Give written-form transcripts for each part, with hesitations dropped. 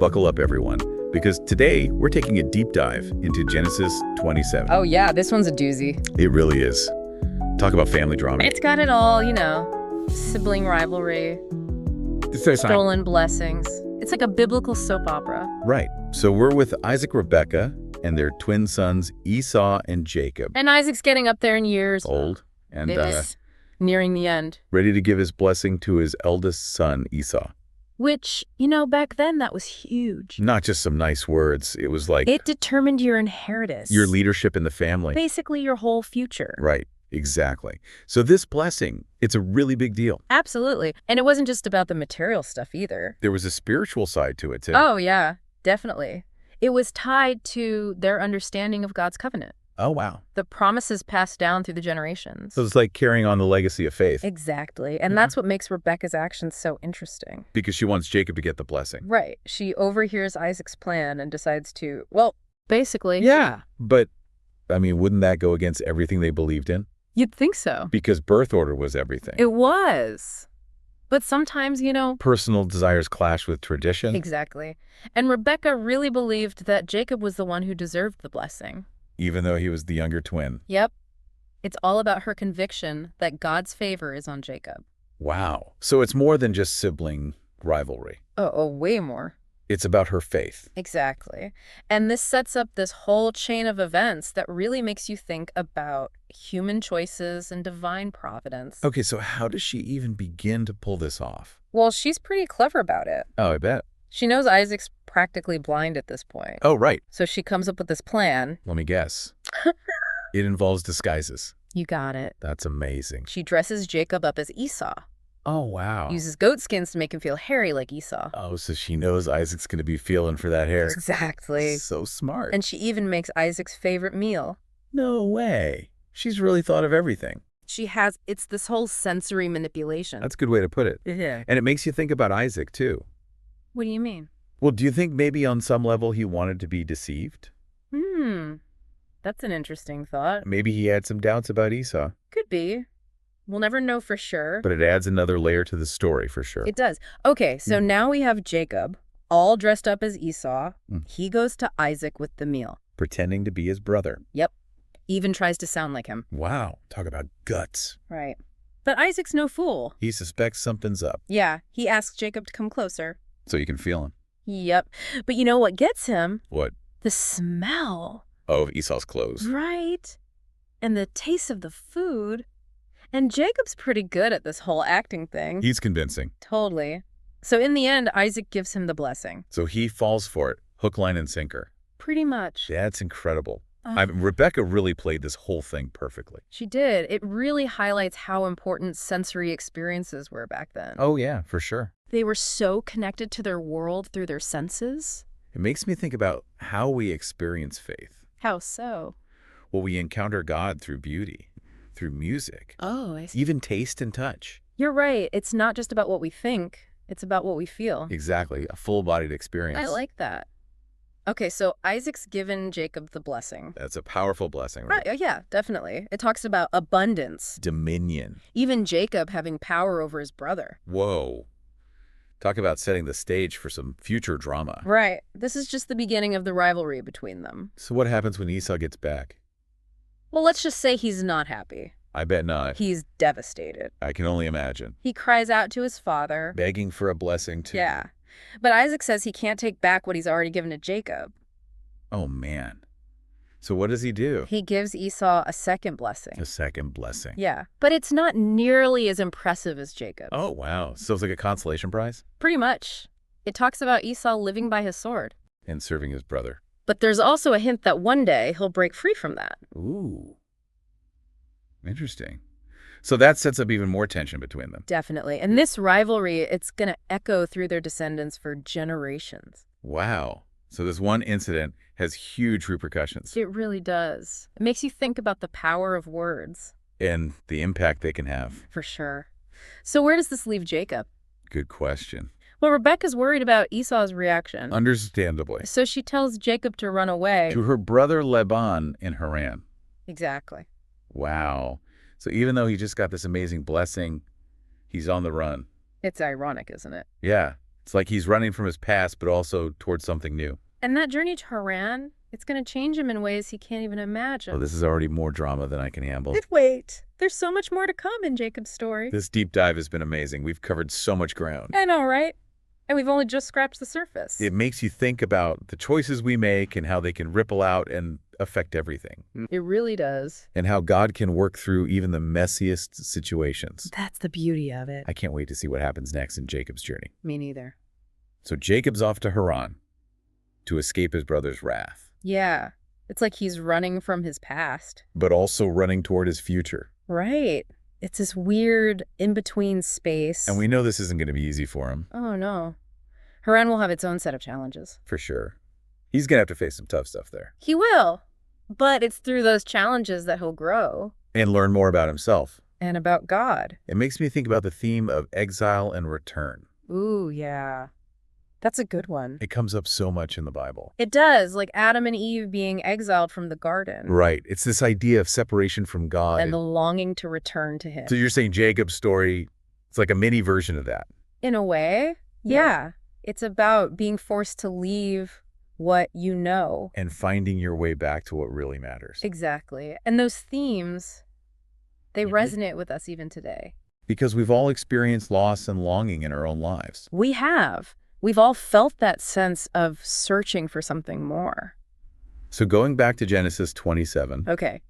Buckle up, everyone, because today we're taking a deep dive into Genesis 27. Oh yeah, this one's a doozy. It really is. Talk about family drama. It's got it all, sibling rivalry, stolen blessings. It's like a biblical soap opera. Right. So we're with Isaac, Rebekah, and their twin sons, Esau and Jacob. And Isaac's getting up there in years. Old. And nearing the end. ready to give his blessing to his eldest son, Esau. Which, back then that was huge. Not just some nice words. It was like It determined your inheritance. your leadership in the family. Basically your whole future. Right. Exactly. So this blessing, it's a really big deal. Absolutely. And it wasn't just about the material stuff either. There was a spiritual side to it, too. Oh, yeah, definitely. It was tied to their understanding of God's covenant. Oh, wow. The promises passed down through the generations. So it's like carrying on the legacy of faith. Exactly. And that's what makes Rebekah's actions so interesting. Because she wants Jacob to get the blessing. Right. She overhears Isaac's plan and decides to, basically. Yeah. But, wouldn't that go against everything they believed in? You'd think so. Because birth order was everything. It was. But sometimes, Personal desires clash with tradition. Exactly. And Rebekah really believed that Jacob was the one who deserved the blessing. Even though he was the younger twin. Yep. It's all about her conviction that God's favor is on Jacob. Wow. So it's more than just sibling rivalry. Oh, way more. It's about her faith. Exactly. And this sets up this whole chain of events that really makes you think about human choices and divine providence. Okay, so how does she even begin to pull this off? Well, she's pretty clever about it. Oh, I bet. She knows Isaac's practically blind at this point. Oh, right. So she comes up with this plan. Let me guess. It involves disguises. You got it. That's amazing. She dresses Jacob up as Esau. Oh, wow. Uses goat skins to make him feel hairy like Esau. Oh, so she knows Isaac's going to be feeling for that hair. Exactly. So smart. And she even makes Isaac's favorite meal. No way. She's really thought of everything. It's this whole sensory manipulation. That's a good way to put it. Yeah. And it makes you think about Isaac, too. What do you mean? Well, do you think maybe on some level he wanted to be deceived? That's an interesting thought. Maybe he had some doubts about Esau. Could be. We'll never know for sure. But it adds another layer to the story for sure. It does. Okay, so now we have Jacob, all dressed up as Esau. He goes to Isaac with the meal. Pretending to be his brother. Yep. Even tries to sound like him. Wow. Talk about guts. Right. But Isaac's no fool. He suspects something's up. Yeah, he asks Jacob to come closer. So you can feel him. Yep. But you know what gets him? What? The smell. Oh, of Esau's clothes. Right. And the taste of the food. And Jacob's pretty good at this whole acting thing. He's convincing. Totally. So in the end, Isaac gives him the blessing. So he falls for it. Hook, line, and sinker. Pretty much. That's incredible. Rebekah really played this whole thing perfectly. She did. It really highlights how important sensory experiences were back then. Oh, yeah, for sure. They were so connected to their world through their senses. It makes me think about how we experience faith. How so? Well, we encounter God through beauty, through music. Oh, I see. Even taste and touch. You're right. It's not just about what we think. It's about what we feel. Exactly. A full-bodied experience. I like that. Okay, so Isaac's given Jacob the blessing. That's a powerful blessing, right? Right, yeah, definitely. It talks about abundance. Dominion. Even Jacob having power over his brother. Whoa. Talk about setting the stage for some future drama. Right. This is just the beginning of the rivalry between them. So what happens when Esau gets back? Well, let's just say he's not happy. I bet not. He's devastated. I can only imagine. He cries out to his father. Begging for a blessing, too. Yeah. But Isaac says he can't take back what he's already given to Jacob. Oh, man. So what does he do? He gives Esau a second blessing. A second blessing. Yeah. But it's not nearly as impressive as Jacob. Oh, wow. So it's like a consolation prize? Pretty much. It talks about Esau living by his sword. And serving his brother. But there's also a hint that one day he'll break free from that. Ooh. Interesting. So that sets up even more tension between them. Definitely. And this rivalry, it's going to echo through their descendants for generations. Wow. So this one incident has huge repercussions. It really does. It makes you think about the power of words. And the impact they can have. For sure. So where does this leave Jacob? Good question. Well, Rebekah's worried about Esau's reaction. Understandably. So she tells Jacob to run away. To her brother Laban in Haran. Exactly. Wow. So even though he just got this amazing blessing, he's on the run. It's ironic, isn't it? Yeah. It's like he's running from his past, but also towards something new. And that journey to Haran, it's going to change him in ways he can't even imagine. Oh, this is already more drama than I can handle. But wait, there's so much more to come in Jacob's story. This deep dive has been amazing. We've covered so much ground. I know, right? And we've only just scratched the surface. It makes you think about the choices we make and how they can ripple out and affect everything. It really does. And how God can work through even the messiest situations. That's the beauty of it. I can't wait to see what happens next in Jacob's journey. Me neither. So Jacob's off to Haran to escape his brother's wrath, Yeah. It's like he's running from his past. but also running toward his future. Right. It's this weird in-between space. And we know this isn't going to be easy for him, Oh, no. Haran will have its own set of challenges. for sure. He's going to have to face some tough stuff there. He will. But it's through those challenges that he'll grow. And learn more about himself. And about God. It makes me think about the theme of exile and return. Ooh, yeah. That's a good one. It comes up so much in the Bible. It does, like Adam and Eve being exiled from the garden. Right. It's this idea of separation from God. And the longing to return to him. So you're saying Jacob's story, it's like a mini version of that. In a way, yeah. It's about being forced to leave what you know. And finding your way back to what really matters. Exactly. And those themes, they Mhm. resonate with us even today. Because we've all experienced loss and longing in our own lives. We have. We've all felt that sense of searching for something more. So going back to Genesis 27, Okay,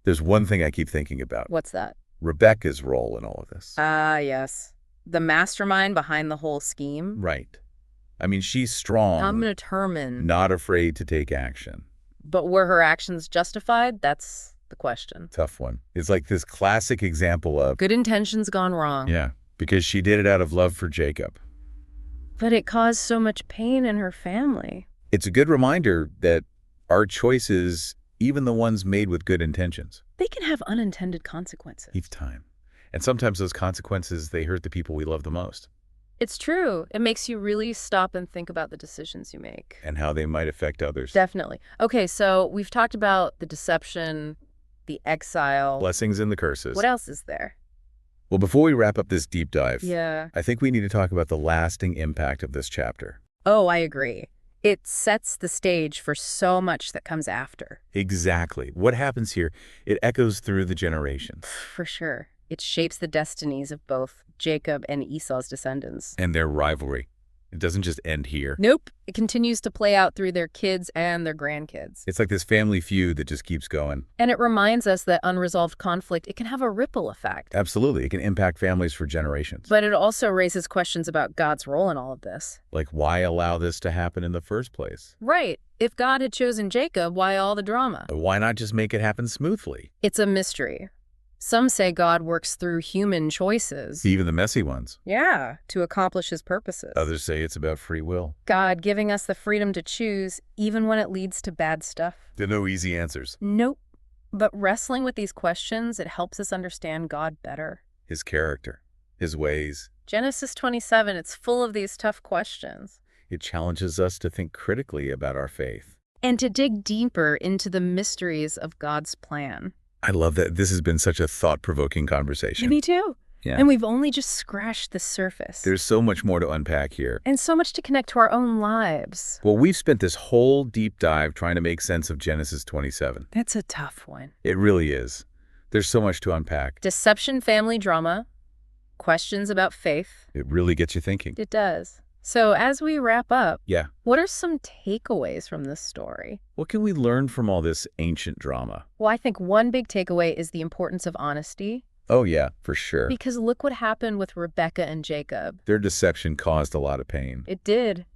there's one thing I keep thinking about. what's that? Rebekah's role in all of this. Ah, yes. The mastermind behind the whole scheme. Right. I mean, she's strong, I'm determined. not afraid to take action. But were her actions justified? That's the question. Tough one. It's like this classic example of, Good intentions gone wrong. yeah, because she did it out of love for Jacob. But it caused so much pain in her family. It's a good reminder that our choices, even the ones made with good intentions, They can have unintended consequences. each time. And sometimes those consequences, they hurt the people we love the most It's true. It makes you really stop and think about the decisions you make. and how they might affect others. Definitely. Okay, so we've talked about the deception, the exile. Blessings and the curses. What else is there? Well, before we wrap up this deep dive, Yeah. I think we need to talk about the lasting impact of this chapter. Oh, I agree. It sets the stage for so much that comes after. Exactly. What happens here, it echoes through the generations For sure. It shapes the destinies of both Jacob and Esau's descendants. and their rivalry. It doesn't just end here. Nope. It continues to play out through their kids and their grandkids. It's like this family feud that just keeps going. And it reminds us that unresolved conflict, it can have a ripple effect. Absolutely. It can impact families for generations. But it also raises questions about God's role in all of this. Like, why allow this to happen in the first place? Right. If God had chosen Jacob, why all the drama? Why not just make it happen smoothly? It's a mystery. Some say God works through human choices. Even the messy ones. Yeah, to accomplish his purposes. Others say it's about free will. God giving us the freedom to choose, even when it leads to bad stuff. There are no easy answers. Nope. But wrestling with these questions, it helps us understand God better. His character, his ways. Genesis 27, it's full of these tough questions. It challenges us to think critically about our faith. And to dig deeper into the mysteries of God's plan. I love that this has been such a thought-provoking conversation. Me too. Yeah. And we've only just scratched the surface. There's so much more to unpack here. And so much to connect to our own lives. Well, we've spent this whole deep dive trying to make sense of Genesis 27. That's a tough one. It really is. There's so much to unpack. Deception, family drama, questions about faith. It really gets you thinking. It does. So as we wrap up, Yeah. what are some takeaways from this story? What can we learn from all this ancient drama? Well, I think one big takeaway is the importance of honesty. Oh, yeah, for sure. Because look what happened with Rebekah and Jacob. Their deception caused a lot of pain. It did.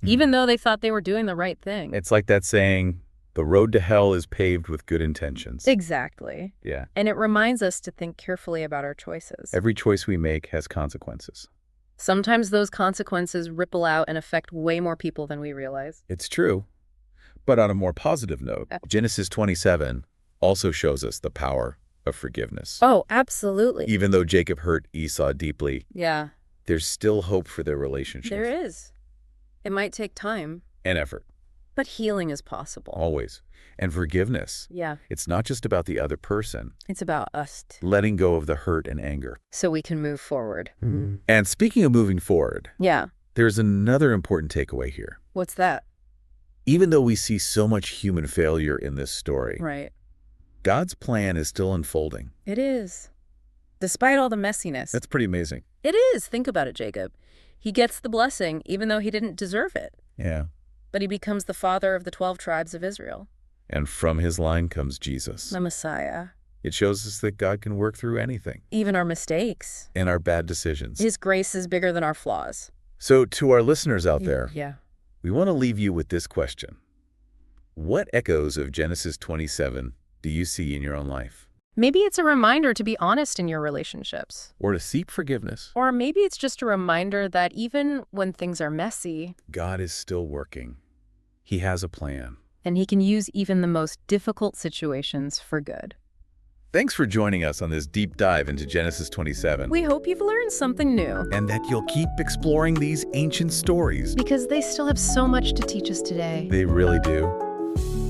Mhm. Even though they thought they were doing the right thing. It's like that saying, the road to hell is paved with good intentions. Exactly. Yeah. And it reminds us to think carefully about our choices. Every choice we make has consequences. Sometimes those consequences ripple out and affect way more people than we realize. It's true. But on a more positive note, Genesis 27 also shows us the power of forgiveness. Oh, absolutely. Even though Jacob hurt Esau deeply, Yeah, there's still hope for their relationship. there is. It might take time, And effort, but healing is possible. always. And forgiveness. Yeah, It's not just about the other person, it's about us letting go of the hurt and anger. so we can move forward. And speaking of moving forward, Yeah. There's another important takeaway here. What's that? Even though we see so much human failure in this story, Right. God's plan is still unfolding. It is. Despite all the messiness. That's pretty amazing. It is. Think about it, Jacob. He gets the blessing even though he didn't deserve it. Yeah. But he becomes the father of the 12 tribes of Israel. And from his line comes Jesus. The Messiah. It shows us that God can work through anything. Even our mistakes. And our bad decisions. His grace is bigger than our flaws. So to our listeners out there, Yeah. we want to leave you with this question. What echoes of Genesis 27 do you see in your own life? Maybe it's a reminder to be honest in your relationships. Or to seek forgiveness? Or maybe it's just a reminder that even when things are messy, God is still working. He has a plan. and he can use even the most difficult situations for good. Thanks for joining us on this deep dive into Genesis 27. We hope you've learned something new. And that you'll keep exploring these ancient stories. Because they still have so much to teach us today. They really do.